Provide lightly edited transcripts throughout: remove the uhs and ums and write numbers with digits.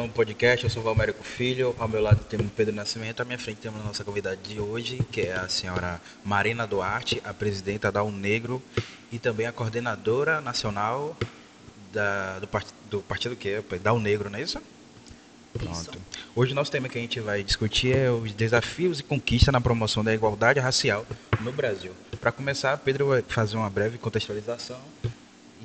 Bom Podcast, eu sou o Valmérico Filho, ao meu lado temos o Pedro Nascimento, à minha frente temos a nossa convidada de hoje, que é a senhora Marina Duarte, a presidenta da UNegro e também a coordenadora nacional do partido que é, da UNegro, não é isso? Isso. Pronto. Hoje o nosso tema que a gente vai discutir é os desafios e conquistas na promoção da igualdade racial no Brasil. Para começar, Pedro vai fazer uma breve contextualização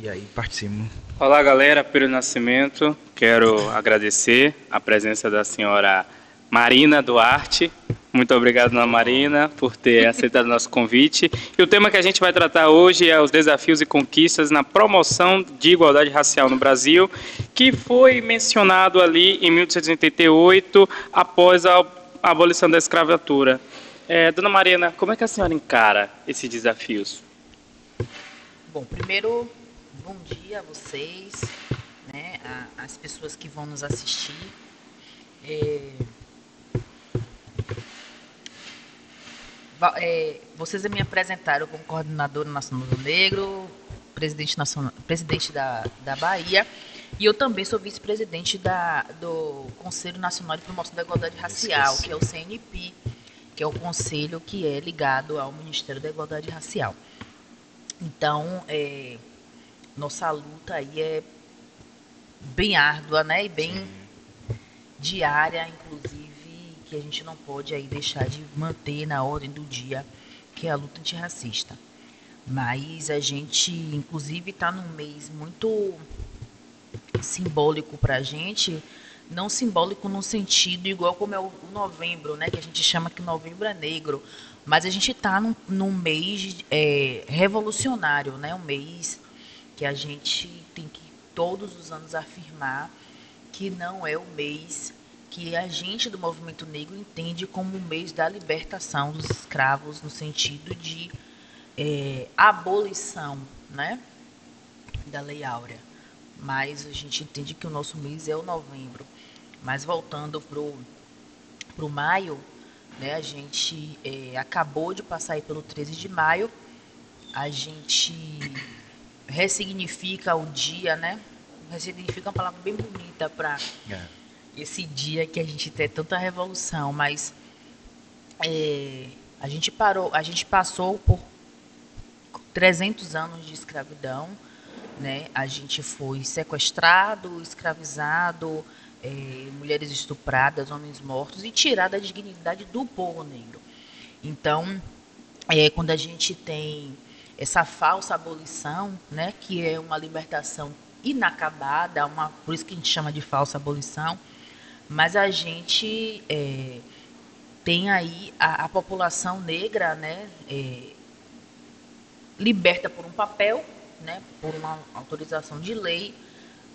e aí partimos. Olá, galera, Pedro Nascimento. Quero agradecer a presença da senhora Marina Duarte. Muito obrigado, dona Marina, por ter aceitado o nosso convite. E o tema que a gente vai tratar hoje é os desafios e conquistas na promoção de igualdade racial no Brasil, que foi mencionado ali em 1888, após a abolição da escravatura. Dona Marina, como é que a senhora encara esses desafios? Bom, primeiro, bom dia a vocês, né, as pessoas que vão nos assistir. Vocês me apresentaram como coordenadora nacional do Negro, presidente da Bahia, e eu também sou vice-presidente do Conselho Nacional de Promoção da Igualdade Racial, que é o CNP, que é o conselho que é ligado ao Ministério da Igualdade Racial. Então, nossa luta aí é bem árdua, né, e bem diária, inclusive, que a gente não pode aí deixar de manter na ordem do dia, que é a luta antirracista. Mas a gente, inclusive, está num mês muito simbólico para a gente, não simbólico no sentido igual como é o novembro, né, que a gente chama que novembro é negro, mas a gente está num mês revolucionário, né, um mês que a gente tem que todos os anos afirmar que não é o mês que a gente do movimento negro entende como o mês da libertação dos escravos, no sentido de abolição, né, da Lei Áurea. Mas a gente entende que o nosso mês é o novembro. Mas voltando pro maio, né, a gente acabou de passar aí pelo 13 de maio, a gente ressignifica o dia, né? Ressignifica uma palavra bem bonita para esse dia que a gente tem tanta revolução, mas a gente passou por 300 anos de escravidão, né? A gente foi sequestrado, escravizado, mulheres estupradas, homens mortos e tirada a dignidade do povo negro. Então, quando a gente tem essa falsa abolição, né, que é uma libertação inacabada, por isso que a gente chama de falsa abolição, mas a gente tem aí a população negra, né, liberta por um papel, né, por uma autorização de lei,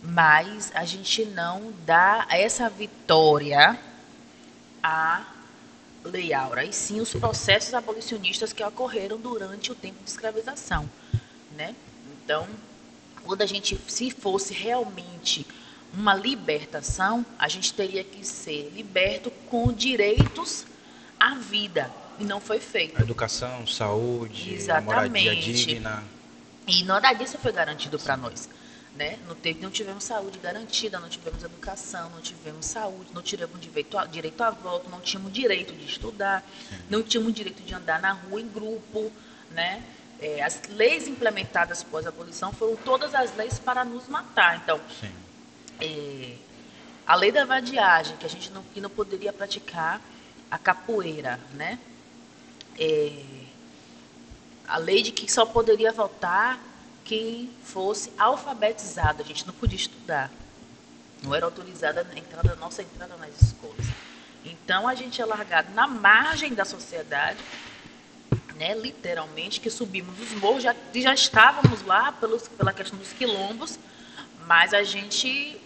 mas a gente não dá essa vitória à Lei Áurea, e sim os processos abolicionistas que ocorreram durante o tempo de escravização, né? Então, quando a gente, se fosse realmente uma libertação, a gente teria que ser liberto com direitos à vida, e não foi feito. A educação, saúde, exatamente, a moradia digna. E nada disso foi garantido para nós, né? Não tivemos saúde garantida, não tivemos educação, não tivemos saúde, não tivemos direito a voto, não tínhamos direito de estudar, não tínhamos direito de andar na rua em grupo, né? As leis implementadas pós a abolição foram todas as leis para nos matar. Então, a lei da vadiagem, que a gente não poderia praticar a capoeira, né? A lei de que só poderia votar quem fosse alfabetizado, a gente não podia estudar, não era autorizada a nossa entrada nas escolas. Então a gente é largado na margem da sociedade, né, literalmente, que subimos os morros, já estávamos lá pela questão dos quilombos, mas a gente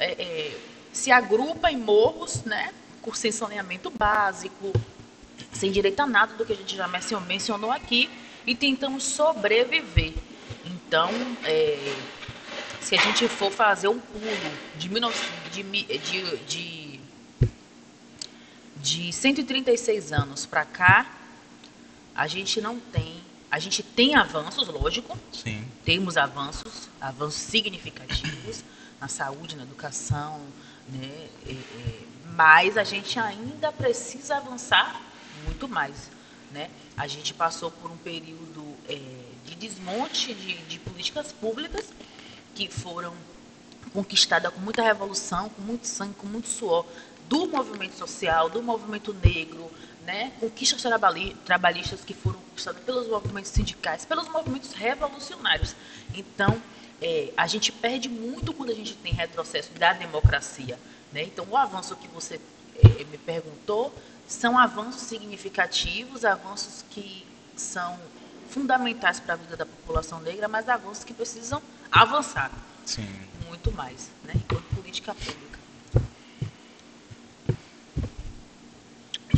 se agrupa em morros, né, sem saneamento básico, sem direito a nada do que a gente já mencionou aqui, e tentamos sobreviver. Então, se a gente for fazer um pulo de 136 anos para cá, a gente tem avanços, lógico. Sim. Temos avanços significativos, na saúde, na educação, né? Mas a gente ainda precisa avançar muito mais, né? A gente passou por um período de desmonte de políticas públicas que foram conquistadas com muita revolução, com muito sangue, com muito suor do movimento social, do movimento negro, né? Conquistas trabalhistas que foram conquistadas pelos movimentos sindicais, pelos movimentos revolucionários. Então, a gente perde muito quando a gente tem retrocesso da democracia, né? Então, o avanço que você me perguntou são avanços significativos, avanços que são fundamentais para a vida da população negra, mas avanços que precisam avançar. Sim. Muito mais, né? Enquanto política pública.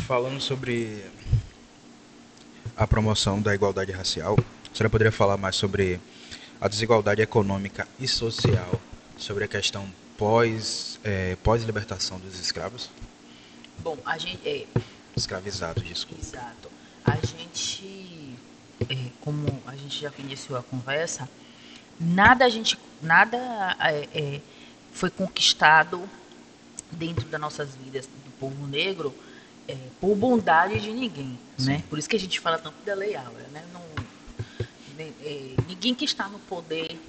Falando sobre a promoção da igualdade racial, a senhora poderia falar mais sobre a desigualdade econômica e social, sobre a questão pós-libertação dos escravos? Bom, a gente... Escravizados, desculpa. Exato. A gente, como a gente já iniciou a conversa, nada foi conquistado dentro das nossas vidas do povo negro por bondade de ninguém, né? Por isso que a gente fala tanto da Lei Áurea, né? Ninguém que está no poder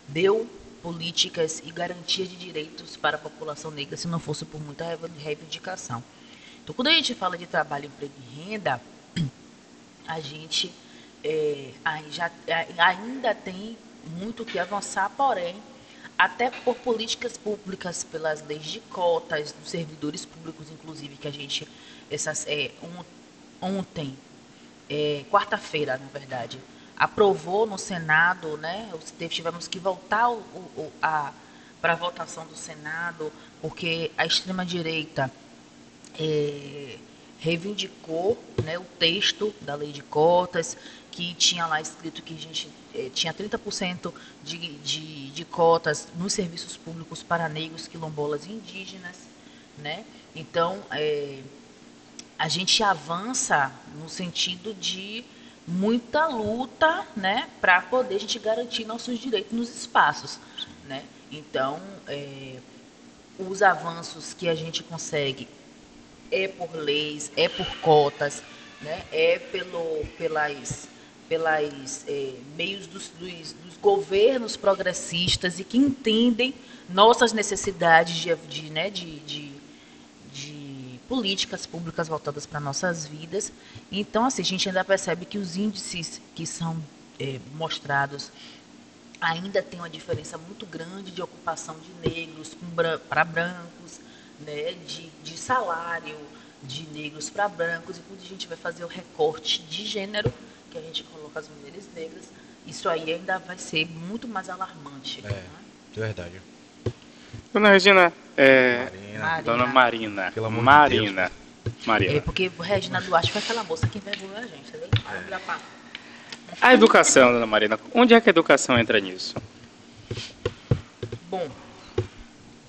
deu políticas e garantias de direitos para a população negra se não fosse por muita reivindicação. Então, quando a gente fala de trabalho, emprego e renda, a gente ainda tem muito que avançar, porém, até por políticas públicas, pelas leis de cotas, dos servidores públicos, inclusive, que a gente, ontem, quarta-feira, na verdade, aprovou no Senado, né? Tivemos que voltar para a votação do Senado, porque a extrema-direita reivindicou, né, o texto da lei de cotas, que tinha lá escrito que a gente tinha 30% de cotas nos serviços públicos para negros, quilombolas e indígenas, né? Então, a gente avança no sentido de muita luta, né, para poder a gente garantir nossos direitos nos espaços, né? Então, os avanços que a gente consegue por leis, por cotas, né, pelas meios dos governos progressistas e que entendem nossas necessidades de políticas públicas voltadas para nossas vidas. Então, assim, a gente ainda percebe que os índices que são mostrados ainda tem uma diferença muito grande de ocupação de negros para brancos, né, de salário de negros para brancos, e quando a gente vai fazer o recorte de gênero, que a gente coloca as mulheres negras, isso aí ainda vai ser muito mais alarmante. É verdade. Dona Regina, Marina. Dona Marina. Pelo amor Marina. de Deus. Marina. Porque Regina Duarte foi aquela moça que envergonhou a gente, entendeu? A educação, Dona Marina, onde é que a educação entra nisso? Bom,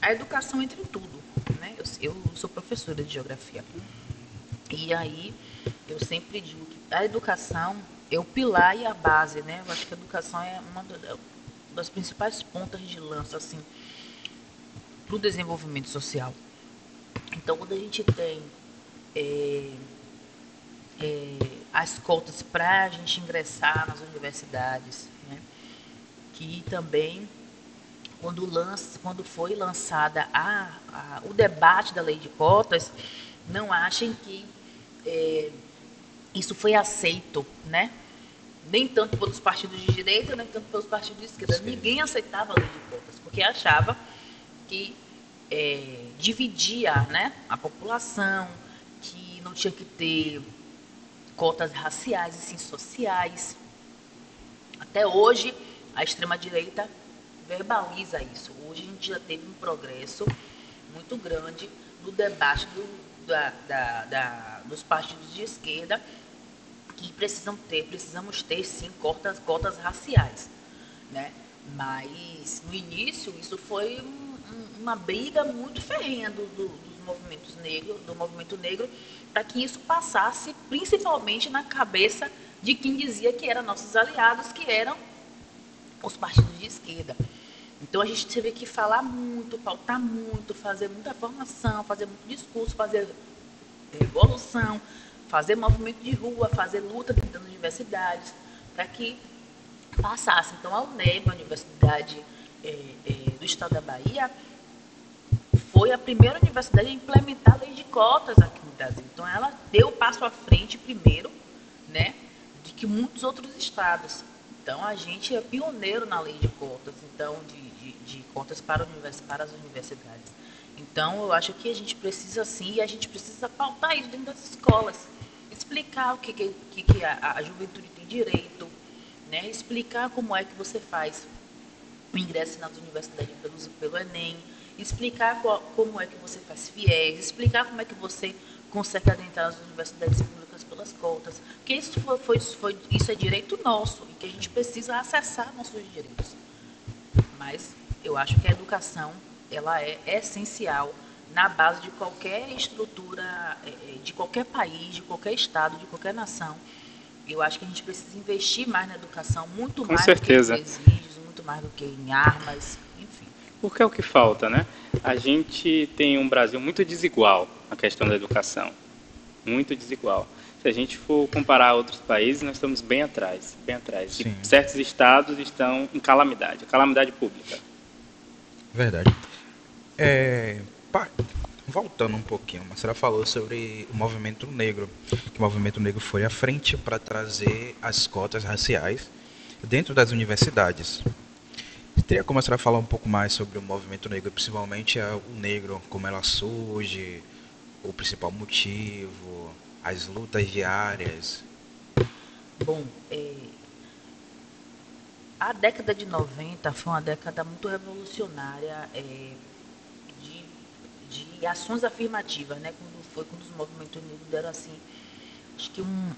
a educação entra em tudo, né? Eu sou professora de geografia. E aí, eu sempre digo que a educação é o pilar e a base, né? Eu acho que a educação é uma das principais pontas de lança, assim, para o desenvolvimento social. Então, quando a gente tem as cotas para a gente ingressar nas universidades, né? Que também, quando foi lançada o debate da lei de cotas, não achem que isso foi aceito, né? Nem tanto pelos partidos de direita, nem tanto pelos partidos de esquerda. Sim. Ninguém aceitava a lei de cotas, porque achava que dividia, né, a população, que não tinha que ter cotas raciais e sim sociais. Até hoje, a extrema-direita verbaliza isso. Hoje a gente já teve um progresso muito grande no debate dos partidos de esquerda, que precisamos ter sim cotas raciais, né? Mas no início isso foi uma briga muito ferrenha do movimento negro, para que isso passasse principalmente na cabeça de quem dizia que eram nossos aliados, que eram os partidos de esquerda. Então a gente teve que falar muito, pautar muito, fazer muita formação, fazer muito discurso, fazer revolução, fazer movimento de rua, fazer luta dentro das universidades, para que passasse. Então a UNEB, a Universidade do Estado da Bahia, foi a primeira universidade a implementar a lei de cotas aqui no Brasil. Então ela deu o passo à frente primeiro, né, de que muitos outros estados. Então a gente é pioneiro na lei de cotas, então de cotas para as universidades. Então eu acho que a gente precisa sim, e a gente precisa pautar isso dentro das escolas, explicar o que a juventude tem direito, né, explicar como é que você faz o ingresso nas universidades pelo Enem, explicar como é que você faz FIES, explicar como é que você consegue adentrar as universidades públicas pelas cotas, porque isso é direito nosso e que a gente precisa acessar nossos direitos. Mas eu acho que a educação ela é essencial na base de qualquer estrutura, de qualquer país, de qualquer estado, de qualquer nação. Eu acho que a gente precisa investir mais na educação, muito mais do que em presídios, muito mais do que em armas, enfim. Porque é o que falta, né? A gente tem um Brasil muito desigual na questão da educação. Muito desigual. Se a gente for comparar a outros países, nós estamos bem atrás, bem atrás. E certos estados estão em calamidade pública. Verdade. Voltando um pouquinho, a senhora falou sobre o movimento negro, que o movimento negro foi à frente para trazer as cotas raciais dentro das universidades. Teria como a senhora falar um pouco mais sobre o movimento negro, principalmente o negro, como ela surge, o principal motivo, as lutas diárias? Bom, a década de 90 foi uma década muito revolucionária de ações afirmativas, né? Quando os movimentos negros deram assim, acho que um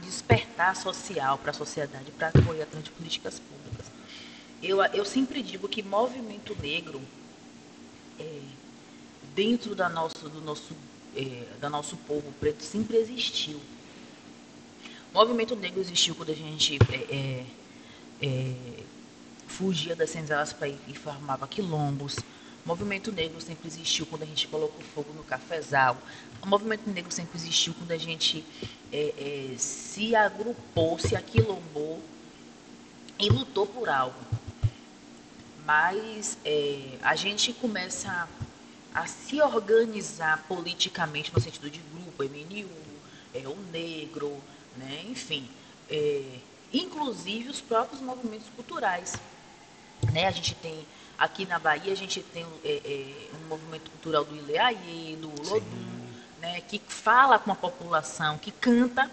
despertar social para a sociedade, para correr atrás de políticas públicas. Eu sempre digo que movimento negro, dentro do nosso povo preto, sempre existiu. O movimento negro existiu quando a gente fugia das senzalas para ir e formava quilombos. O movimento negro sempre existiu quando a gente colocou fogo no cafezal. O movimento negro sempre existiu quando a gente se agrupou, se aquilombou e lutou por algo. Mas a gente começa a se organizar politicamente no sentido de grupo, MNU, o negro, né? Enfim, inclusive os próprios movimentos culturais. Né? A gente tem, aqui na Bahia, a gente tem um movimento cultural do Ileaie, do Lodum, né? Que fala com a população, que canta,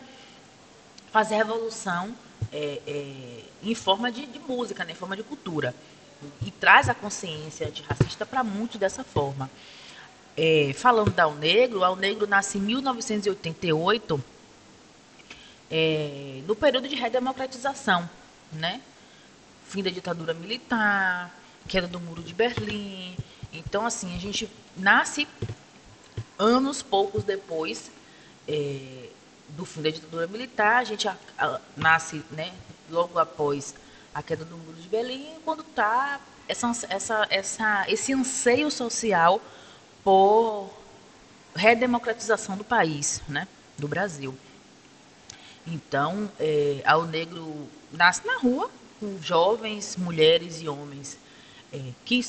faz a revolução em forma de música, né? Em forma de cultura. E traz a consciência antirracista para muitos dessa forma. Falando da Al Negro nasce em 1988, no período de redemocratização, né? Fim da ditadura militar, queda do Muro de Berlim. Então, assim, a gente nasce anos poucos depois do fim da ditadura militar, a gente nasce, né, logo após a queda do Muro de Berlim, quando está esse anseio social por redemocratização do país, né, do Brasil. Então, Al Negro nasce na rua, com jovens, mulheres e homens que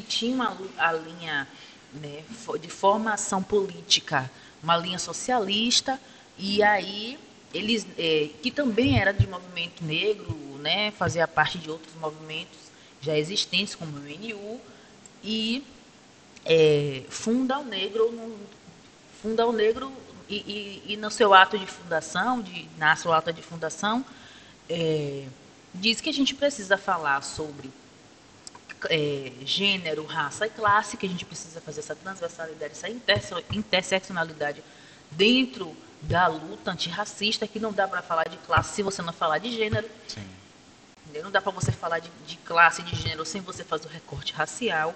tinham a linha, né, de formação política, uma linha socialista, e aí eles, que também era de movimento negro, né, fazia parte de outros movimentos já existentes, como o MNU, e funda o Negro e no seu ato de fundação, na sua ata de fundação, diz que a gente precisa falar sobre gênero, raça e classe, que a gente precisa fazer essa transversalidade, essa interseccionalidade dentro da luta antirracista, que não dá para falar de classe se você não falar de gênero. Sim. Não dá para você falar de classe e de gênero sem você fazer o recorte racial.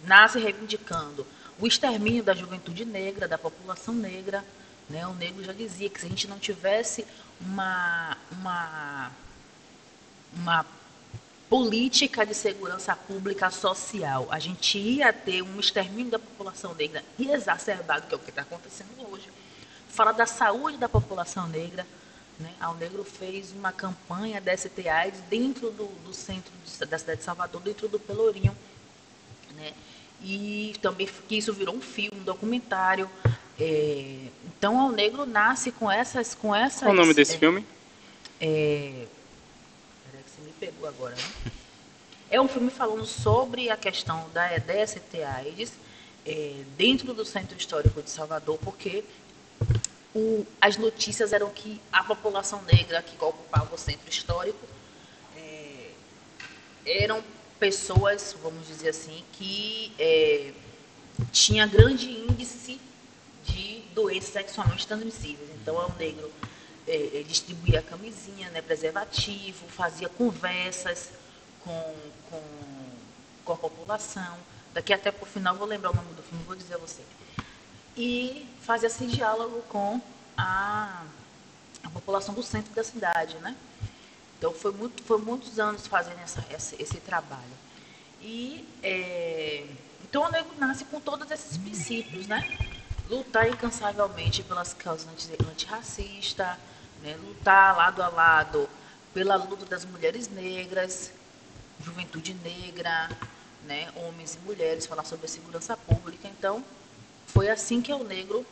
Nasce reivindicando o extermínio da juventude negra, da população negra, né, o negro já dizia que se a gente não tivesse uma política de segurança pública social, a gente ia ter um extermínio da população negra e exacerbado, que é o que está acontecendo hoje. Fala da saúde da população negra, né? A Negro fez uma campanha da ST-AIDS dentro do centro da cidade de Salvador, dentro do Pelourinho, né? E também que isso virou um filme, um documentário. Então, o Negro nasce com essas... Qual o nome desse filme? Peraí que você me pegou agora, né? É um filme falando sobre a questão da ST-AIDS dentro do Centro Histórico de Salvador, porque as notícias eram que a população negra que ocupava o Centro Histórico eram pessoas, vamos dizer assim, que tinha grande índice de doenças sexualmente transmissíveis. Então, o negro distribuía camisinha, né, preservativo, fazia conversas com a população. Daqui até para o final, vou lembrar o nome do filme, vou dizer a você. E fazia esse diálogo com a população do centro da cidade, né? Então, foi muitos anos fazendo esse trabalho. E, então, o negro nasce com todos esses princípios, né? Lutar incansavelmente pelas causas antirracistas, né? Lutar lado a lado pela luta das mulheres negras, juventude negra, né? Homens e mulheres, falar sobre a segurança pública. Então, foi assim que o negro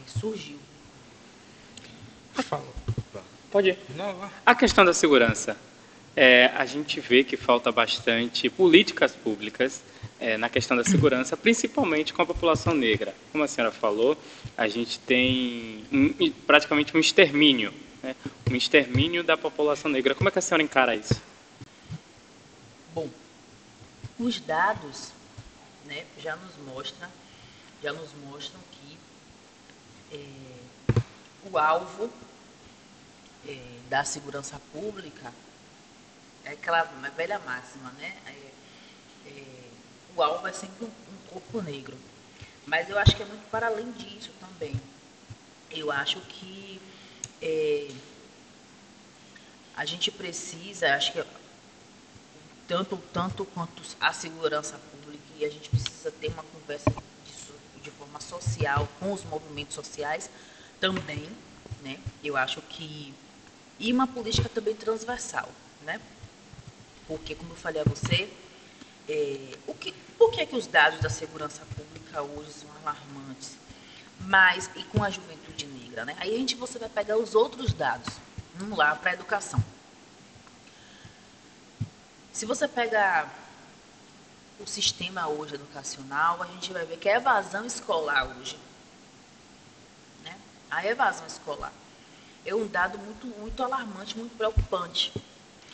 surgiu. Fala. Pode ir. Não. A questão da segurança. A gente vê que falta bastante políticas públicas na questão da segurança, principalmente com a população negra. Como a senhora falou, a gente tem praticamente um extermínio, né? Um extermínio da população negra. Como é que a senhora encara isso? Bom, os dados, né, já nos mostram que o alvo da segurança pública é aquela velha máxima, né? O alvo é sempre um corpo negro. Mas eu acho que é muito para além disso também. Eu acho que a gente precisa, acho que tanto quanto a segurança pública, e a gente precisa ter uma conversa de forma social, com os movimentos sociais também, né? Eu acho que... E uma política também transversal, né? Porque, como eu falei a você, por que os dados da segurança pública hoje são alarmantes? Mas, e com a juventude negra, né? Aí você vai pegar os outros dados. Vamos lá, para a educação. Se você pegar o sistema hoje educacional, a gente vai ver que a evasão escolar hoje, né? A evasão escolar é um dado muito, muito alarmante, muito preocupante.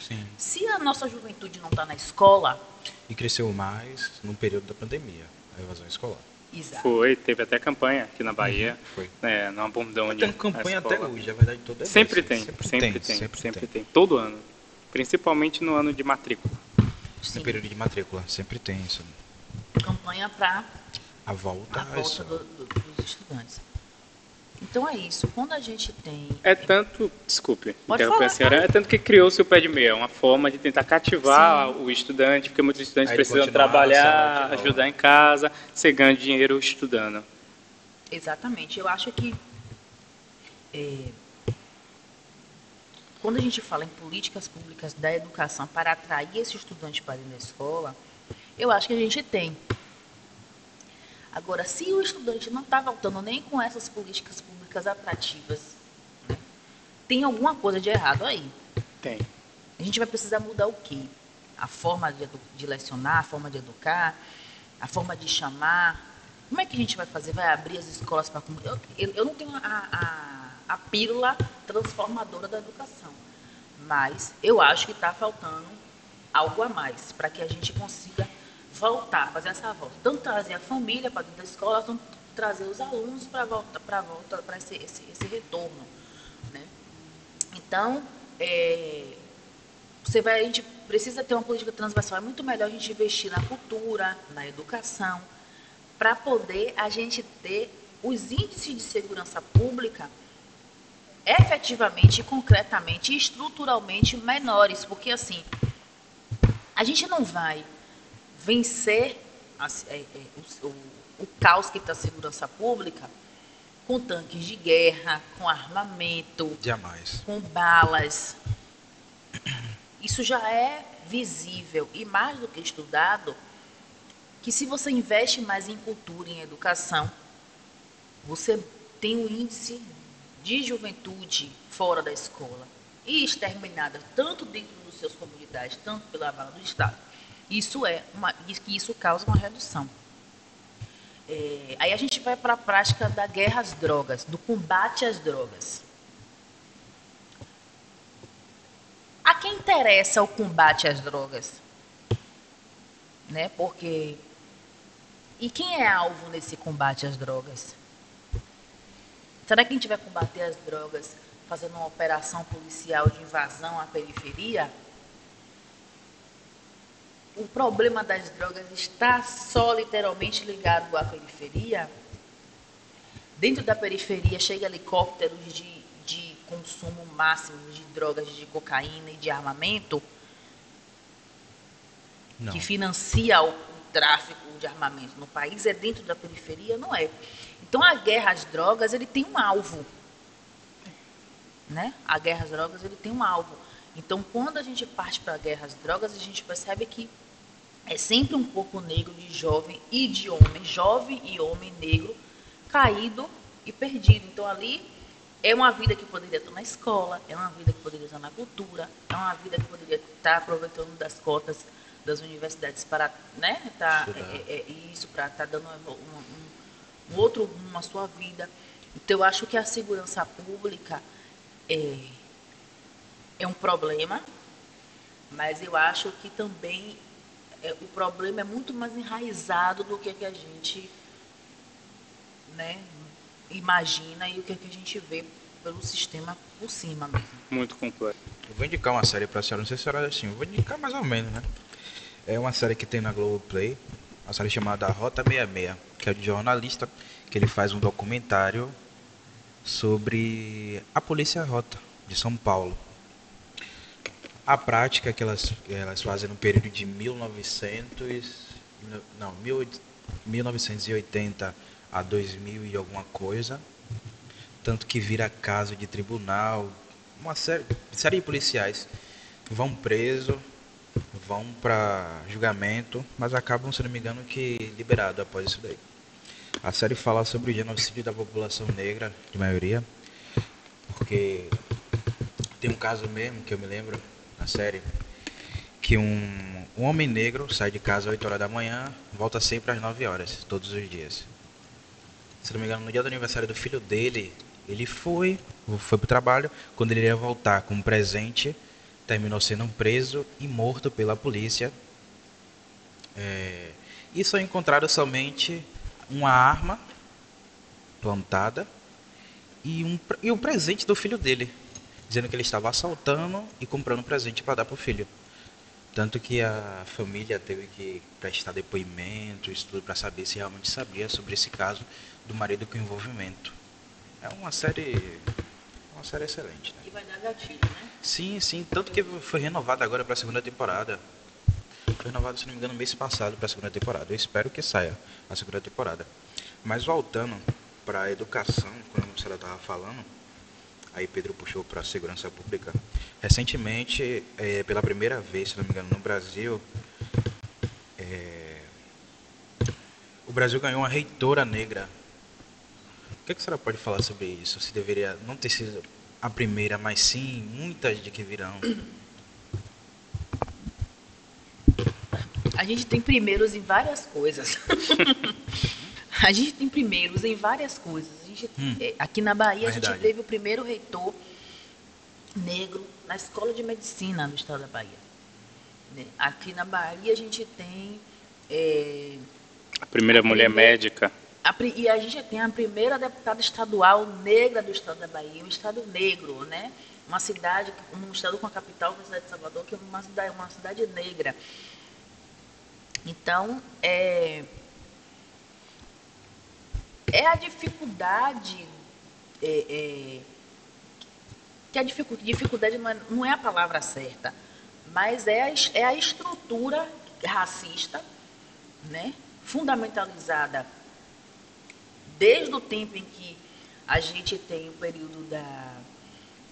Sim. Se a nossa juventude não está na escola... E cresceu mais no período da pandemia, a evasão escolar. Exato. Teve até campanha aqui na Bahia, foi. Na Bondone. Tem campanha até hoje, a verdade toda é sempre dessa. Sempre tem, todo ano. Principalmente no ano de matrícula. Sim. No período de matrícula, sempre tem isso. Campanha para a volta dos estudantes. Então é isso. Quando a gente tem... Desculpe, pode falar, é tanto que criou-se o pé de meia, uma forma de tentar cativar o estudante, porque muitos estudantes precisam trabalhar, ajudar em casa, você ganha dinheiro estudando. Exatamente. Eu acho que quando a gente fala em políticas públicas da educação para atrair esse estudante para dentro da escola, eu acho que a gente tem. Agora, se o estudante não está voltando nem com essas políticas públicas atrativas, né, tem alguma coisa de errado aí. Tem. A gente vai precisar mudar o quê? A forma de lecionar, a forma de educar, a forma de chamar. Como é que a gente vai fazer? Vai abrir as escolas para... Eu não tenho a pílula transformadora da educação, mas eu acho que está faltando algo a mais para que a gente consiga voltar, fazer essa volta. Tanto trazer a família para dentro da escola, tanto trazer os alunos para esse retorno, né? Então, a gente precisa ter uma política transversal. É muito melhor a gente investir na cultura, na educação, para poder a gente ter os índices de segurança pública efetivamente, concretamente e estruturalmente menores, porque assim, a gente não vai vencer o caos que está a segurança pública com tanques de guerra, com armamento, Jamais. com balas. Isso já é visível e mais do que estudado, que se você investe mais em cultura e em educação, você tem um índice de juventude fora da escola e exterminada tanto dentro das suas comunidades, tanto pela bala do Estado. Isso causa uma redução. Aí a gente vai para a prática da guerra às drogas, do combate às drogas. A quem interessa o combate às drogas? Né? Porque... E quem é alvo nesse combate às drogas? Será que a gente vai combater as drogas fazendo uma operação policial de invasão à periferia? O problema das drogas está só literalmente ligado à periferia? Dentro da periferia chega helicópteros de consumo máximo de drogas, de cocaína e de armamento? Não. Que financia o tráfico de armamento no país, é dentro da periferia? Não é. Então a guerra às drogas, ele tem um alvo. Né? A guerra às drogas, ele tem um alvo. Então quando a gente parte para a guerra às drogas, a gente percebe que é sempre um corpo negro de jovem e de homem, jovem e homem negro, caído e perdido. Então ali é uma vida que poderia estar na escola, é uma vida que poderia estar na cultura, é uma vida que poderia estar aproveitando das cotas das universidades para, né, isso, para estar dando um outro rumo à sua vida. Então eu acho que a segurança pública é um problema, mas eu acho que também o problema é muito mais enraizado do que a gente, né, imagina e o que a gente vê pelo sistema por cima mesmo. Muito complexo. Eu vou indicar uma série para a senhora, não sei se a senhora assim, eu vou indicar mais ou menos, né? É uma série que tem na Globoplay, uma série chamada Rota 66, que é de jornalista, que ele faz um documentário sobre a Polícia Rota de São Paulo. A prática que elas fazem no período de 1980 a 2000 e alguma coisa, tanto que vira caso de tribunal, uma série de policiais vão presos, vão para julgamento, mas acabam, se não me engano, que liberado após isso daí. A série fala sobre o genocídio da população negra, de maioria, porque tem um caso mesmo que eu me lembro na série, que um homem negro sai de casa às 8 horas da manhã, volta sempre às 9 horas, todos os dias. Se não me engano, no dia do aniversário do filho dele, ele foi para o trabalho, quando ele ia voltar com um presente, terminou sendo preso e morto pela polícia. E só encontraram somente uma arma plantada e o presente do filho dele, dizendo que ele estava assaltando e comprando um presente para dar para o filho. Tanto que a família teve que prestar depoimento, isso tudo, para saber se realmente sabia sobre esse caso do marido com envolvimento. É uma série excelente, né? E vai dar gatilho, né? Sim, tanto que foi renovada agora para a segunda temporada. Foi renovado, se não me engano, no mês passado para a segunda temporada. Eu espero que saia a segunda temporada. Mas voltando para a educação, como a senhora estava falando, aí Pedro puxou para a segurança pública. Recentemente, pela primeira vez, se não me engano, no Brasil, o Brasil ganhou uma reitora negra. O que a senhora pode falar sobre isso? Se deveria não ter sido a primeira, mas sim muitas de que virão. A gente tem primeiros em várias coisas. A gente tem primeiros em várias coisas. Aqui na Bahia, verdade. A gente teve o primeiro reitor negro na Escola de Medicina do Estado da Bahia. Aqui na Bahia, a gente tem... a primeira mulher médica. E a gente tem a primeira deputada estadual negra do Estado da Bahia, um estado negro, né? Um estado com a capital, a cidade de Salvador, que é uma cidade negra. Então, é é a dificuldade, que a dificuldade não é a palavra certa, mas é a estrutura racista, né, fundamentalizada desde o tempo em que a gente tem o período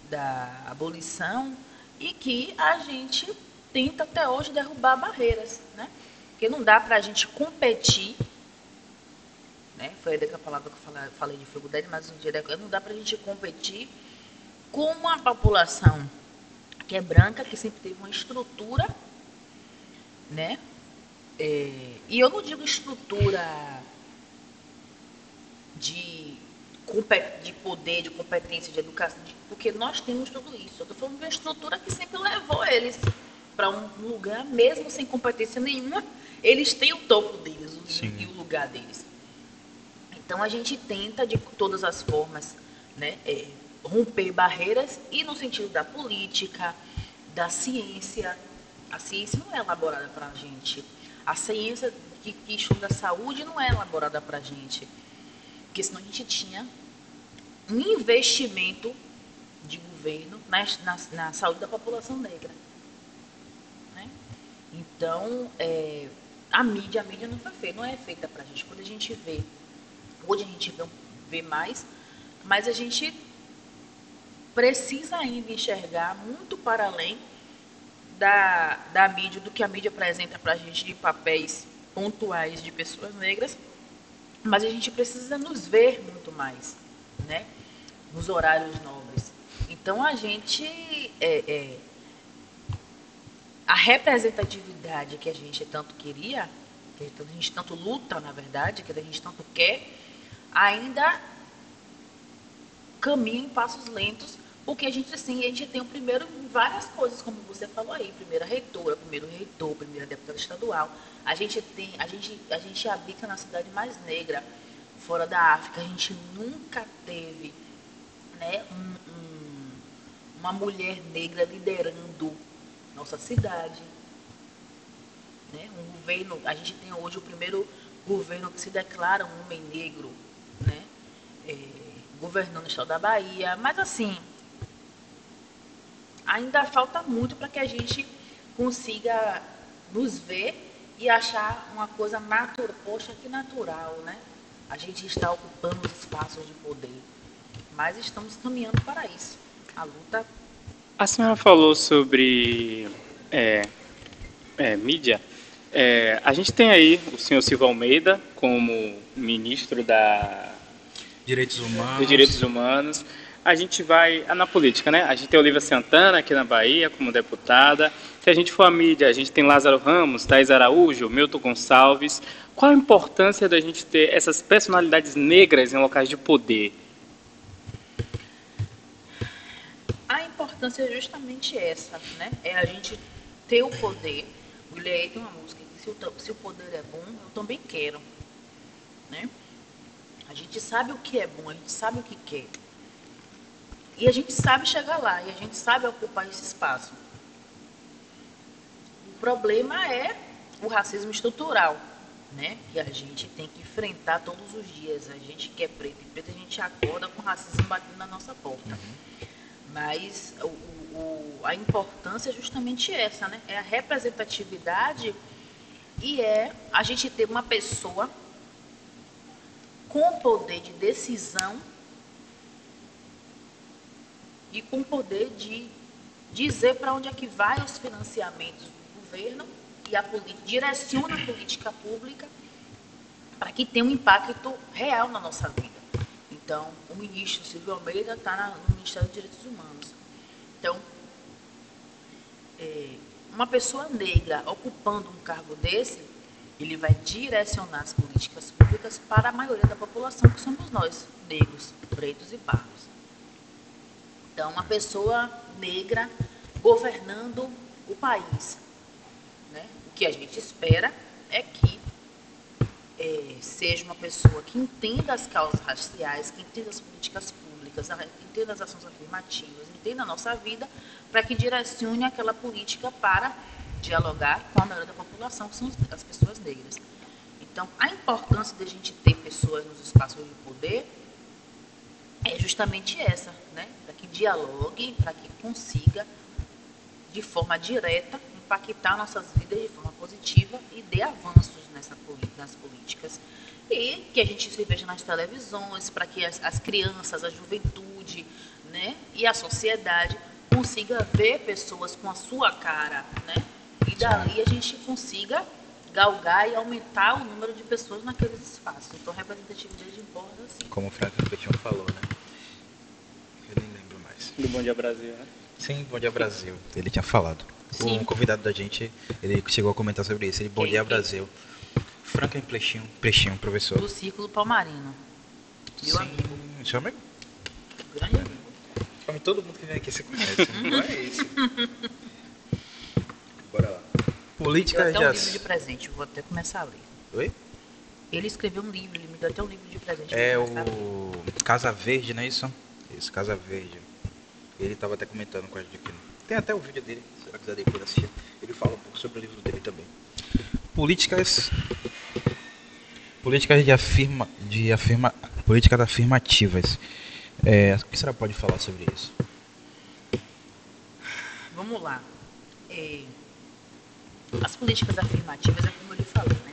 da abolição e que a gente tenta até hoje derrubar barreiras, né? Porque não dá para a gente competir, né? Foi a palavra que eu falei de dificuldade, mas um dia não dá para a gente competir com uma população que é branca, que sempre teve uma estrutura, né? E eu não digo estrutura de poder, de competência, de educação, porque nós temos tudo isso. Eu estou falando de uma estrutura que sempre levou eles para um lugar, mesmo sem competência nenhuma, eles têm o topo deles e o lugar deles. Então a gente tenta de todas as formas, né, romper barreiras, e no sentido da política, da ciência. A ciência não é elaborada para a gente. A ciência que estuda a saúde não é elaborada para a gente. Porque senão a gente tinha um investimento de governo na saúde da população negra. Né? Então, a mídia não foi feita, não é feita para a gente. Quando a gente vê, hoje a gente vê mais, mas a gente precisa ainda enxergar muito para além da mídia, do que a mídia apresenta para a gente de papéis pontuais de pessoas negras, mas a gente precisa nos ver muito mais, né? Nos horários nobres. Então a gente a representatividade que a gente tanto queria, que a gente tanto luta, na verdade, que a gente tanto quer, ainda caminha em passos lentos, porque a gente tem o primeiro em várias coisas, como você falou aí, primeira reitora, primeiro reitor, primeira deputada estadual. A gente habita na cidade mais negra fora da África. A gente nunca teve, né, uma mulher negra liderando nossa cidade, né? Um governo, a gente tem hoje o primeiro governo que se declara um homem negro, né, governando o estado da Bahia. Mas assim, ainda falta muito para que a gente consiga nos ver e achar uma coisa natural. Poxa, que natural, né? A gente está ocupando os espaços de poder, mas estamos caminhando para isso. A luta... A senhora falou sobre mídia. A gente tem aí o senhor Silva Almeida como ministro dos Direitos Humanos. A gente vai na política, né? A gente tem Olívia Santana aqui na Bahia como deputada. Se a gente for à mídia, a gente tem Lázaro Ramos, Thais Araújo, Milton Gonçalves. Qual a importância da gente ter essas personalidades negras em locais de poder? A importância é justamente essa, né? É a gente ter o poder. O Guilherme tem uma música que se o poder é bom, eu também quero, né? A gente sabe o que é bom, a gente sabe o que quer. E a gente sabe chegar lá, e a gente sabe ocupar esse espaço. O problema é o racismo estrutural, né? Que a gente tem que enfrentar todos os dias. A gente que é preto e preta, a gente acorda com o racismo batendo na nossa porta. Mas a importância é justamente essa, né? É a representatividade e é a gente ter uma pessoa com poder de decisão e com poder de dizer para onde é que vai os financiamentos do governo e direciona a política pública para que tenha um impacto real na nossa vida. Então, o ministro Silvio Almeida está no Ministério dos Direitos Humanos. Então, uma pessoa negra ocupando um cargo desse, ele vai direcionar as políticas públicas para a maioria da população, que somos nós, negros, pretos e pardos. Então, uma pessoa negra governando o país, né? O que a gente espera é que seja uma pessoa que entenda as causas raciais, que entenda as políticas públicas, que entenda as ações afirmativas, entenda a nossa vida, para que direcione aquela política para dialogar com a maioria da população, que são as pessoas negras. Então, a importância de a gente ter pessoas nos espaços de poder poder é justamente essa, né? Para que dialogue, para que consiga, de forma direta, impactar nossas vidas de forma positiva e dê avanços nas políticas. E que a gente se veja nas televisões, para que as crianças, a juventude, né, e a sociedade consiga ver pessoas com a sua cara, né? E dali a gente consiga galgar e aumentar o número de pessoas naqueles espaços. Então, representatividade importa, sim. Como o Franklin Petião falou, né? Eu nem lembro mais. Do Bom Dia Brasil, né? Sim, Bom Dia Brasil. Ele tinha falado. Sim. Um convidado da gente, ele chegou a comentar sobre isso. Ele, Bom Dia Brasil. Franklin Plechinho, professor. Do Círculo Palmarino. Meu Sim, amigo. seu amigo? Grande amigo. Todo mundo que vem aqui se conhece. Não é isso. Bora lá. Política Deu até um de livro de presente, eu vou até começar a ler. Oi? Ele escreveu um livro, ele me deu até um livro de presente. É eu o vou começar a ler. Casa Verde, não é isso? Isso, Casa Verde. Ele estava até comentando com a gente aqui. Tem até o vídeo dele, se você quiser depois assistir. Ele fala um pouco sobre o livro dele também. Políticas políticas afirmativas. O que a senhora pode falar sobre isso? Vamos lá. As políticas afirmativas, é como eu lhe falei, né?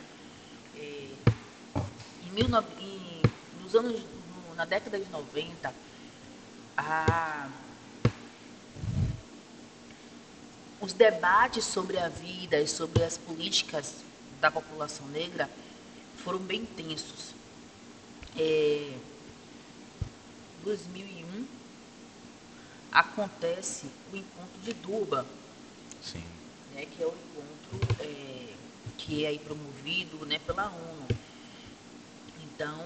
Na década de 90, os debates sobre a vida e sobre as políticas da população negra foram bem intensos. 2001 acontece o encontro de Durban, Sim. né, que é o encontro que é aí promovido, né, pela ONU. Então,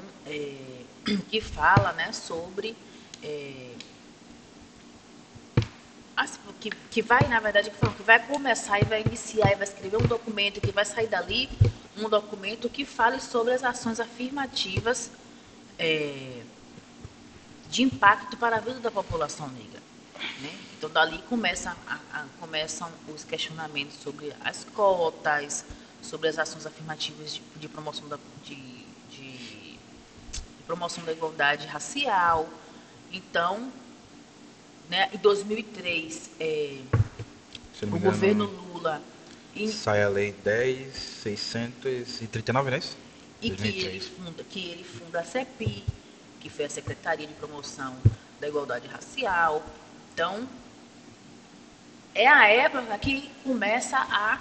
que fala, né, sobre que vai, na verdade, que vai começar e vai iniciar e vai escrever um documento, que vai sair dali um documento que fale sobre as ações afirmativas de impacto para a vida da população negra, né? Então, dali começam os questionamentos sobre as cotas, sobre as ações afirmativas de promoção de promoção da igualdade racial. Então, né, em 2003, o governo Lula... Sai a Lei 10.639, não é isso? E que ele funda a CEPI, que foi a Secretaria de Promoção da Igualdade Racial. Então, é a época que começa as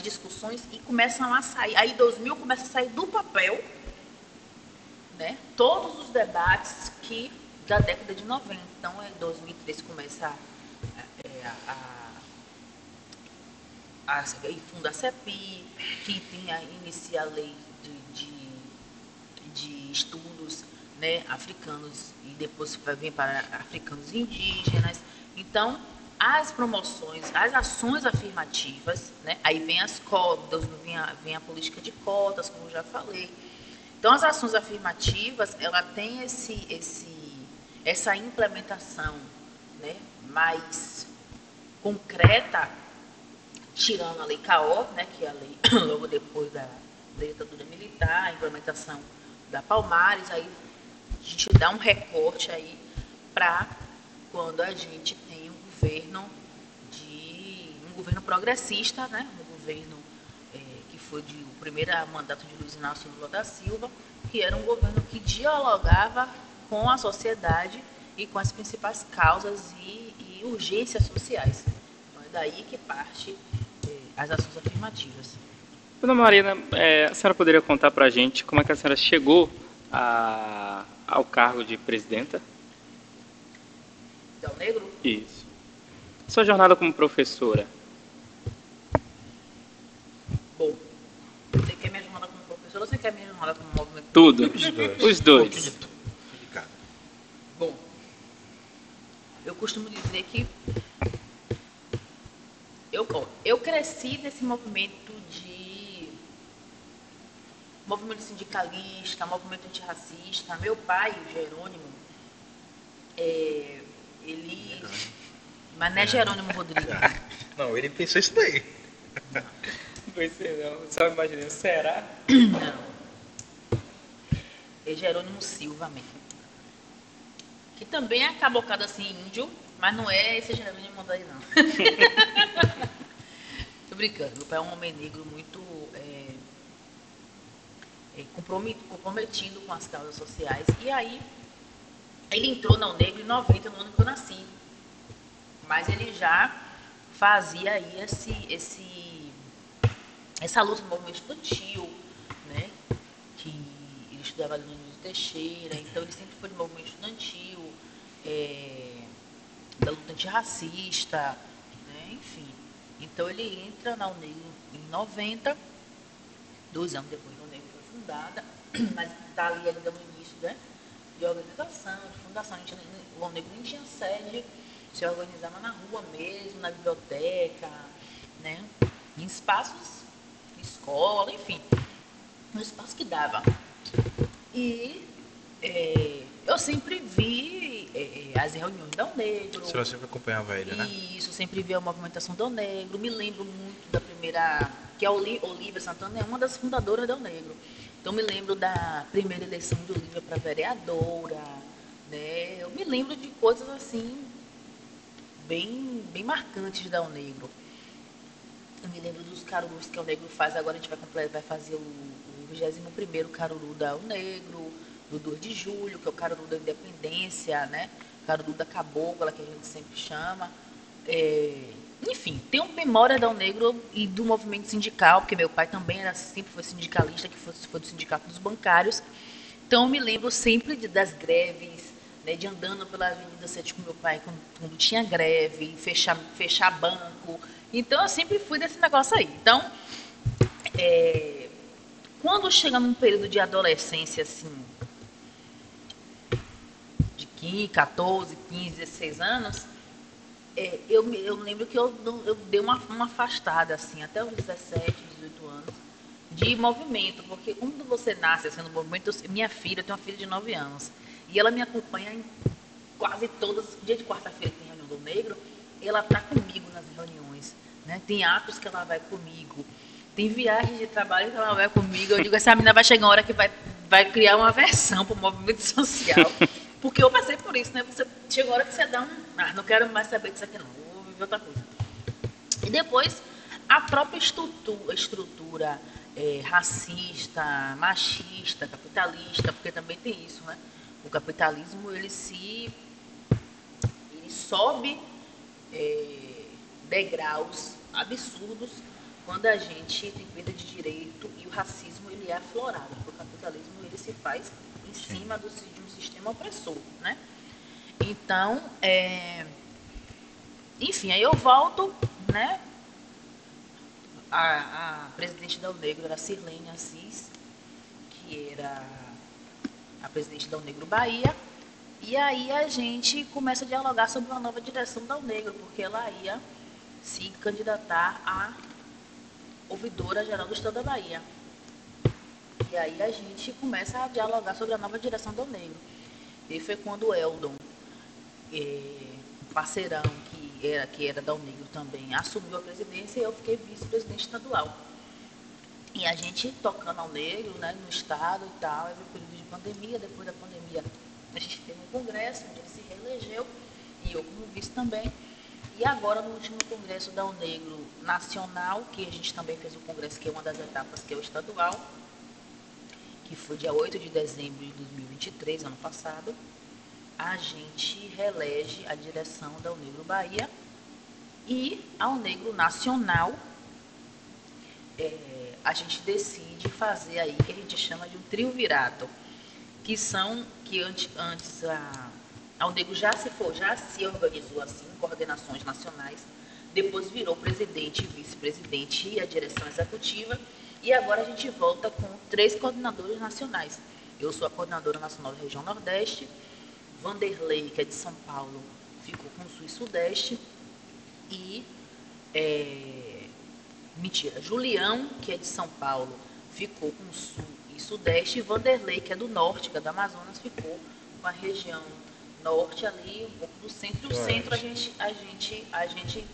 discussões e começam a sair. Aí, em 2000, começa a sair do papel, né, todos os debates da década de 90. Então, em 2003 começa e funda a CEPI, que inicia a lei de estudos, né, africanos, e depois vai vir para africanos e indígenas. Então, as promoções, as ações afirmativas, né, aí vem as cotas, vem a política de cotas, como eu já falei. Então, as ações afirmativas, ela tem essa implementação, né, mais concreta, tirando a Lei CAO, né, que é a lei logo depois da ditadura militar, a implementação da Palmares, aí a gente dá um recorte aí para quando a gente tem um governo progressista, né, um governo que foi o primeiro mandato de Luiz Inácio Lula da Silva, que era um governo que dialogava com a sociedade e com as principais causas e urgências sociais. Então, é daí que parte as ações afirmativas. Dona Marina, a senhora poderia contar para a gente como é que a senhora chegou ao cargo de presidenta? Del Negro? Isso. Sua jornada como professora? Bom, você quer minha jornada como professora ou você quer minha jornada como movimento? Tudo. Os dois. Bom, eu costumo dizer que eu cresci nesse movimento sindicalista, movimento antirracista. Meu pai, o Jerônimo, ele... Mas não é Jerônimo Rodrigues. Não, ele pensou isso daí. Não foi não. Só imaginei, será? Não. é Jerônimo Silva mesmo. Que também é cabocado assim, índio, mas não é esse Jerônimo daí, não. Tô brincando, meu pai é um homem negro muito comprometido com as causas sociais. E aí, ele entrou na UNEGRO em 90, no ano que eu nasci. Mas ele já fazia aí essa luta no movimento estudantil, né? Que ele estudava ali no Nilo Teixeira, então ele sempre foi do movimento estudantil, da luta antirracista, né? Enfim. Então ele entra na UNEGRO em 90, 2 anos depois a UNEGRO foi fundada, mas está ali ainda no início, né? De organização, de fundação. O UNEGRO nem tinha sede, se organizava na rua mesmo, na biblioteca, né? Em espaços, escola, enfim, no espaço que dava. E eu sempre vi as reuniões da UNEGRO. Você sempre acompanhava ele, né? Isso, sempre vi a movimentação da UNEGRO. Me lembro muito da primeira, que a Olívia Santana é uma das fundadoras da UNEGRO. Então me lembro da primeira eleição de Olívia para vereadora, né? Eu me lembro de coisas assim bem marcantes da UNEGRO. Eu me lembro dos carurus que a UNEGRO faz. Agora a gente vai fazer o 21º caruru da UNEGRO, do 2 de julho, que é o caruru da independência, né? O caruru da cabocla, que a gente sempre chama. Enfim, tenho memória da UNEGRO e do movimento sindical, porque meu pai também sempre foi sindicalista, que foi do Sindicato dos Bancários. Então eu me lembro sempre das greves, né, de andando pela Avenida 7 com meu pai quando tinha greve, fechar banco. Então eu sempre fui desse negócio aí. Então, quando chega num período de adolescência, assim, de 15, 14, 15, 16 anos, eu lembro que eu dei uma afastada, assim, até os 17, 18 anos, de movimento, porque quando você nasce assim, no movimento, minha filha, eu tenho uma filha de 9 anos, e ela me acompanha em quase todas, dia de quarta-feira tem reunião do Negro, ela está comigo nas reuniões, né? Tem atos que ela vai comigo, tem viagens de trabalho que ela vai comigo. Eu digo, essa menina vai chegar uma hora que vai criar uma aversão para o movimento social, porque eu passei por isso, né? Chega uma hora que você dá não quero mais saber disso aqui não, vou viver outra coisa. E depois, a própria estrutura racista, machista, capitalista, porque também tem isso, né? O capitalismo, ele sobe degraus absurdos quando a gente tem perda de direito, e o racismo, ele é aflorado, porque o capitalismo, ele se faz em cima de um sistema opressor, né? Então, enfim, aí eu volto, né? A presidente da UNEGRO era Sirlene Assis, que era a presidente da UNEGRO Bahia, e aí a gente começa a dialogar sobre uma nova direção da UNEGRO, porque ela ia se candidatar a ouvidora geral do Estado da Bahia. E aí a gente começa a dialogar sobre a nova direção da UNEGRO. E foi quando o Eldon, parceirão, que era da UNEGRO também, assumiu a presidência, e eu fiquei vice-presidente estadual. E a gente tocando ao negro, né, no estado e tal, aí veio o período de pandemia. Depois da pandemia a gente teve um congresso onde ele se reelegeu, e eu como vice também. E agora, no último congresso da UNEGRO nacional, que a gente também fez o congresso, que é uma das etapas, que é o estadual, que foi dia 8 de dezembro de 2023, ano passado, a gente reelege a direção da UNEGRO Bahia, e a UNEGRO nacional, a gente decide fazer aí, que a gente chama de um triunvirato, que antes a UNEGRO já se organizou assim, em coordenações nacionais, depois virou presidente, vice-presidente e a direção executiva, e agora a gente volta com 3 coordenadores nacionais. Eu sou a coordenadora nacional da região Nordeste, Vanderlei, que é de São Paulo, ficou com o Sul e Sudeste, e Julião, que é de São Paulo, ficou com o Sul e Sudeste, e Vanderlei, que é do Norte, que é do Amazonas, ficou com a região Norte ali, um pouco do centro. E o centro a gente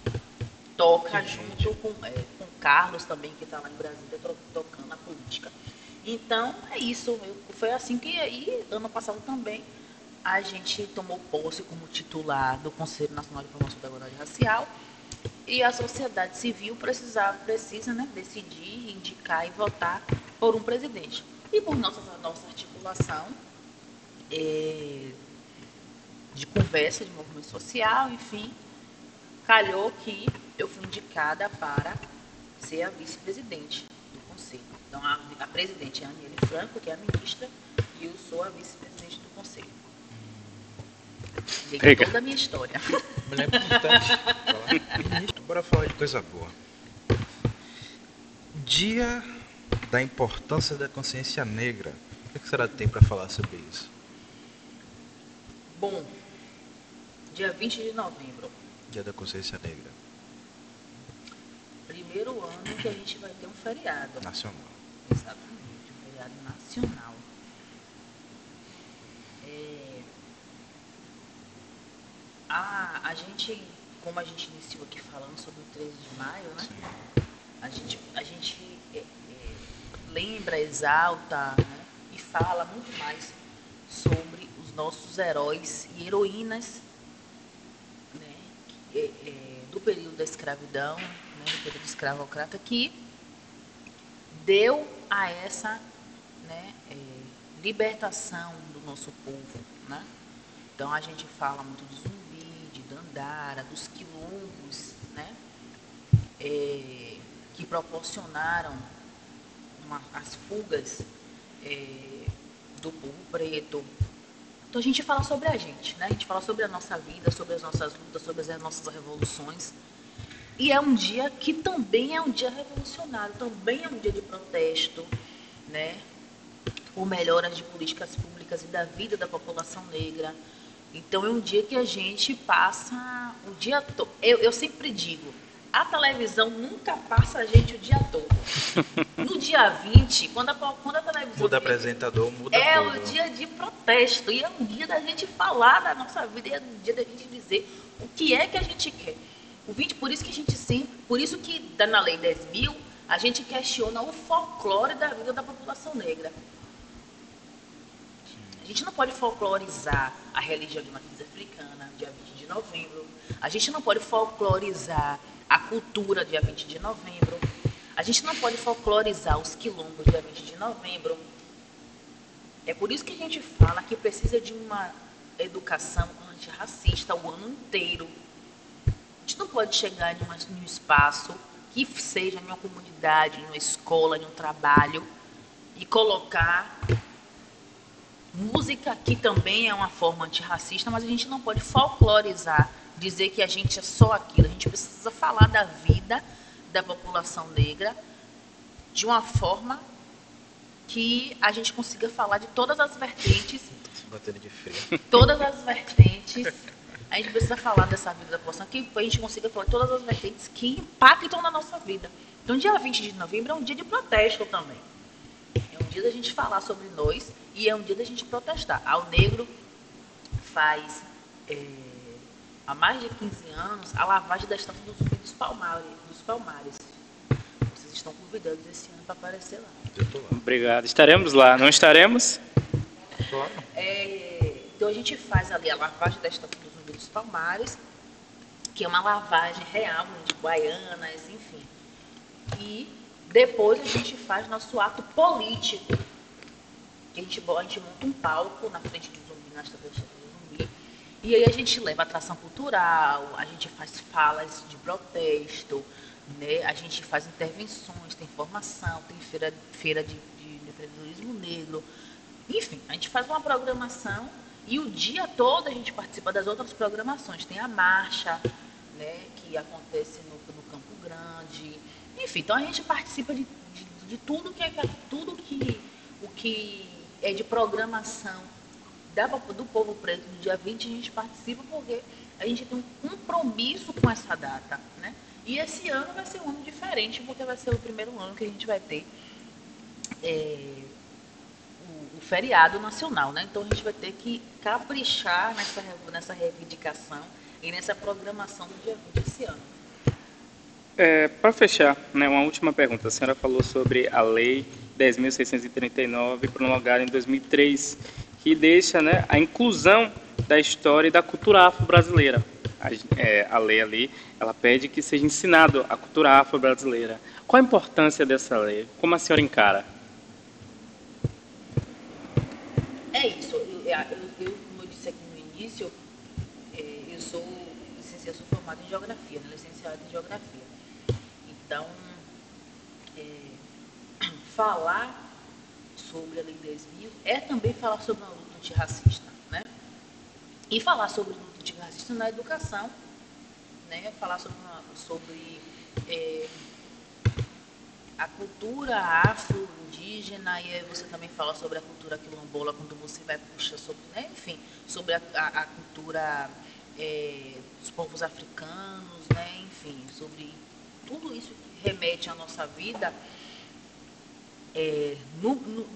toca junto com o Carlos também, que está lá em Brasília tocando a política. Então, é isso. Foi assim que aí, ano passado também, a gente tomou posse como titular do Conselho Nacional de Promoção da Igualdade Racial e a sociedade civil precisa, né, decidir, indicar e votar por um presidente. E por nossa articulação de conversa, de movimento social, enfim, calhou que eu fui indicada para ser a vice-presidente do Conselho. Então, a presidente é a Aniele Franco, que é a ministra, e eu sou a vice-presidente do Conselho. Diga toda a minha história. Mas é importante falar. Bora falar de coisa boa. Dia da importância da consciência negra. O que a senhora tem para falar sobre isso? Bom, dia 20 de novembro. Dia da consciência negra. Primeiro ano que a gente vai ter um feriado. Nacional. Exatamente, um feriado nacional. A gente, como a gente iniciou aqui falando sobre o 13 de maio, né? A gente lembra, exalta, né? E fala muito mais sobre os nossos heróis e heroínas, né? Do período da escravidão, né? Do período escravocrata, que deu a essa, né, libertação do nosso povo, né? Então a gente fala muito de Zumbi, de Dandara, dos quilombos, né? Que proporcionaram as fugas do povo preto. Então a gente fala sobre a gente, né? A gente fala sobre a nossa vida, sobre as nossas lutas, sobre as nossas revoluções. E é um dia que também é um dia revolucionário, também é um dia de protesto, né? Por melhoras de políticas públicas e da vida da população negra. Então é um dia que a gente passa o dia todo. Eu sempre digo, a televisão nunca passa a gente o dia todo. No dia 20, quando a televisão... Muda apresentador, muda é tudo. o dia de protesto. E é um dia da gente falar da nossa vida. E é um dia da gente dizer o que é que a gente quer. O 20, por isso que a gente sempre... Por isso que na Lei 10.000, a gente questiona o folclore da vida da população negra. A gente não pode folclorizar a religião de matriz africana, dia 20 de novembro. A gente não pode folclorizar a cultura, dia 20 de novembro. A gente não pode folclorizar os quilombos, dia 20 de novembro. É por isso que a gente fala que precisa de uma educação antirracista o ano inteiro. A gente não pode chegar em um espaço que seja em uma comunidade, em uma escola, em um trabalho, e colocar música, que também é uma forma antirracista, mas a gente não pode folclorizar, dizer que a gente é só aquilo. A gente precisa falar da vida da população negra de uma forma que a gente consiga falar de todas as vertentes. Batendo de frio. Todas as vertentes. A gente precisa falar dessa vida da população, que a gente consiga falar de todas as vertentes que impactam na nossa vida. Então, dia 20 de novembro é um dia de protesto também. É um dia da gente falar sobre nós e é um dia da gente protestar. Ao Negro faz, há mais de 15 anos, a lavagem da estátua do Zumbi dos Palmares. Vocês estão convidados esse ano para aparecer lá. Eu tô lá. Obrigado. Estaremos lá. Não estaremos? Claro. Então a gente faz ali a lavagem da estátua do Zumbi dos Palmares, que é uma lavagem real de Guaianas, enfim. E depois a gente faz nosso ato político. A gente monta um palco na frente do Zumbi, na estátua do Zumbi. E aí a gente leva atração cultural, a gente faz falas de protesto, né? A gente faz intervenções, tem formação, tem feira de empreendedorismo negro. Enfim, a gente faz uma programação e o dia todo a gente participa das outras programações. Tem a marcha, né, que acontece no Campo Grande. Enfim, então a gente participa de tudo o que é de programação do povo preto no dia 20, a gente participa porque a gente tem um compromisso com essa data, né? E esse ano vai ser um ano diferente, porque vai ser o primeiro ano que a gente vai ter o feriado nacional, né? Então a gente vai ter que caprichar nessa reivindicação e nessa programação do dia 20 esse ano. Para fechar, né, uma última pergunta. A senhora falou sobre a lei 10.639, promulgada em 2003, que deixa, né, a inclusão da história e da cultura afro-brasileira. A lei ali, ela pede que seja ensinado a cultura afro-brasileira. Qual a importância dessa lei? Como a senhora encara? É isso. Como eu disse aqui no início, eu sou formada em geografia, né, licenciada em geografia. Então, falar sobre a Lei 10.000 é também falar sobre uma luta antirracista, né? E falar sobre luta antirracista na educação, né? Falar sobre a cultura afro-indígena, e aí você também fala sobre a cultura quilombola, quando você vai puxar sobre, né? Enfim, sobre a cultura dos povos africanos, né? Enfim, sobre tudo isso que remete à nossa vida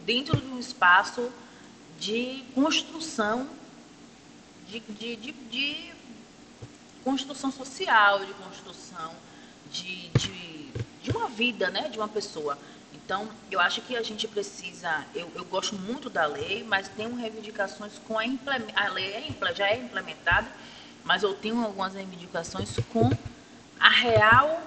dentro de um espaço de construção, de construção social, de construção de uma vida, né, de uma pessoa. Então, eu acho que a gente precisa, eu gosto muito da lei, mas tenho reivindicações com a lei já é implementada, mas eu tenho algumas reivindicações com a real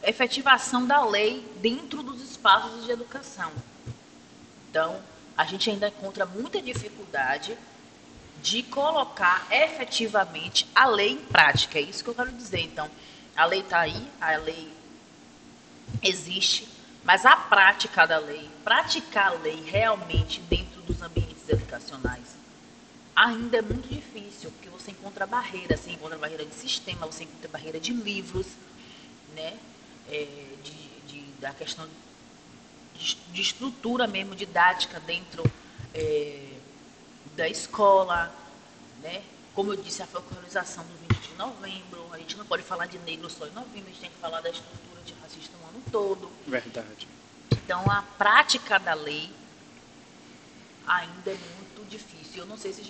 efetivação da lei dentro dos espaços de educação. Então, a gente ainda encontra muita dificuldade de colocar efetivamente a lei em prática. É isso que eu quero dizer. Então, a lei está aí, a lei existe, mas a prática da lei, praticar a lei realmente dentro dos ambientes educacionais, ainda é muito difícil, porque você encontra barreiras, você encontra barreira de sistema, você encontra barreira de livros, né? Da questão de estrutura mesmo, didática dentro da escola, né? Como eu disse, a folclorização do 20 de novembro, a gente não pode falar de negro só em novembro, a gente tem que falar da estrutura de racista o ano todo. Verdade. Então, a prática da lei ainda é muito difícil. Eu não sei se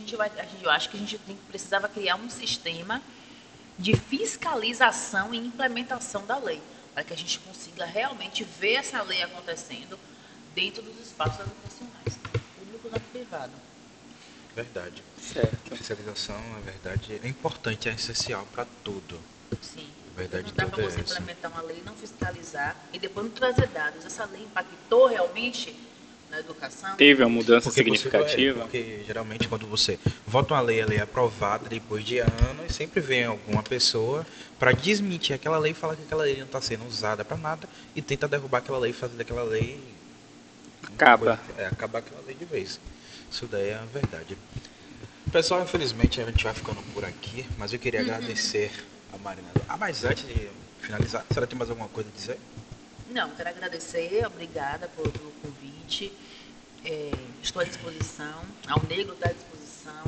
eu acho que a gente precisava criar um sistema de fiscalização e implementação da lei, para que a gente consiga realmente ver essa lei acontecendo dentro dos espaços educacionais, tanto público quanto privado. Verdade. Certo. Fiscalização, na verdade, é importante, é essencial para tudo. Sim. A verdade não dá toda para é você essa. implementar uma lei e não fiscalizar e depois não trazer dados. Essa lei impactou realmente na educação? Teve uma mudança Porque significativa? porque geralmente quando você vota uma lei, a lei é aprovada depois de anos, sempre vem alguma pessoa para desmentir aquela lei e falar que aquela lei não está sendo usada para nada e tenta derrubar aquela lei, fazer daquela lei Acaba. acabar aquela lei de vez. Isso daí é a verdade. Pessoal, infelizmente a gente vai ficando por aqui, mas eu queria agradecer a Marina. Mas antes de finalizar, a senhora tem mais alguma coisa a dizer? Não, quero agradecer, obrigada pelo convite. Estou à disposição, ao Negro está à disposição.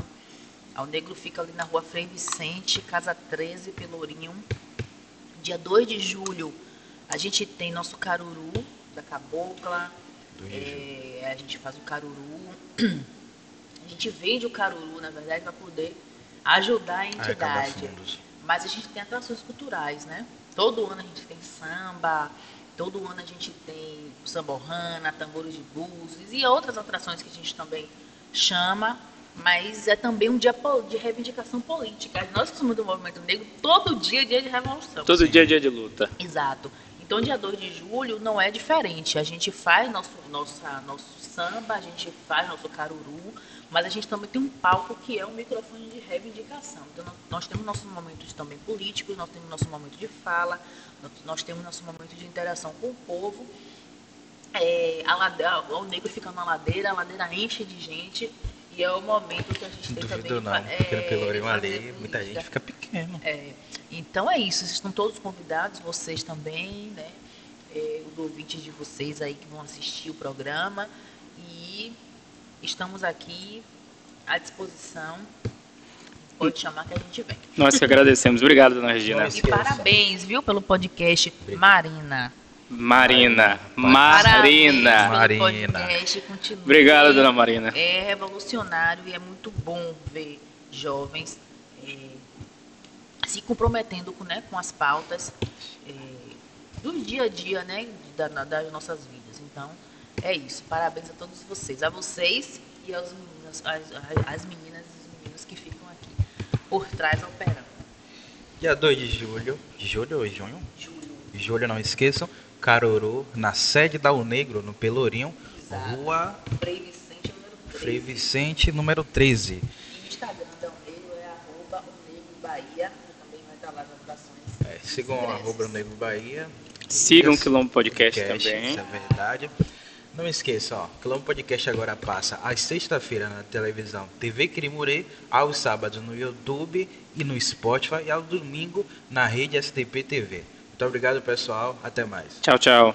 Ao Negro fica ali na rua Frei Vicente, casa 13, Pelourinho. Dia 2 de julho, a gente tem nosso caruru da Cabocla. A gente faz o caruru. A gente vende o caruru, na verdade, para poder ajudar a entidade. Mas a gente tem atrações culturais, né? Todo ano a gente tem samba, todo ano a gente tem samborrana, tambores de búzios e outras atrações que a gente também chama, mas é também um dia de reivindicação política. Nós que somos do movimento negro, todo dia é dia de revolução. Todo dia é dia de luta. Exato. Então, dia 2 de julho não é diferente. A gente faz nosso samba, a gente faz nosso caruru, mas a gente também tem um palco que é um microfone de reivindicação. Então, nós temos nossos momentos também políticos, nós temos nosso momento de fala, nós temos nosso momento de interação com o povo. O negro fica na ladeira, a ladeira enche de gente, e é o momento que a gente tem também... Porque no Pelourinho ali, muita gente fica pequeno. Então é isso, vocês estão todos convidados, vocês também, né? Os ouvintes de vocês aí que vão assistir o programa, e estamos aqui à disposição. Pode chamar que a gente vem. Nós que agradecemos. Obrigado, dona Regina. E parabéns, viu, pelo podcast. Obrigado. Marina. Pelo podcast. Continue. Obrigado, dona Marina. É revolucionário e é muito bom ver jovens se comprometendo com as pautas do dia a dia, né, das nossas vidas. Então, é isso. Parabéns a todos vocês. A vocês e aos meninos, as meninas e os meninos que ficam aqui por trás operando. Dia 2 de julho. Julho ou junho? Julho. Julho, não esqueçam. Caruru, na sede da O Negro, no Pelourinho. Exato. Rua Frei Vicente, número 13. Frei Vicente, número 13. E o Instagram da O Negro é @onegro_bahia. Também vai estar lá as anotações. Sigam o @O Negro Bahia. Sigam o Quilombo Podcast também. Isso é verdade. Não esqueça, ó, Quilombo Podcast agora passa às sexta-feira na televisão TV Crimurê, aos sábados no YouTube e no Spotify e ao domingo na rede STP TV. Muito obrigado, pessoal. Até mais. Tchau, tchau.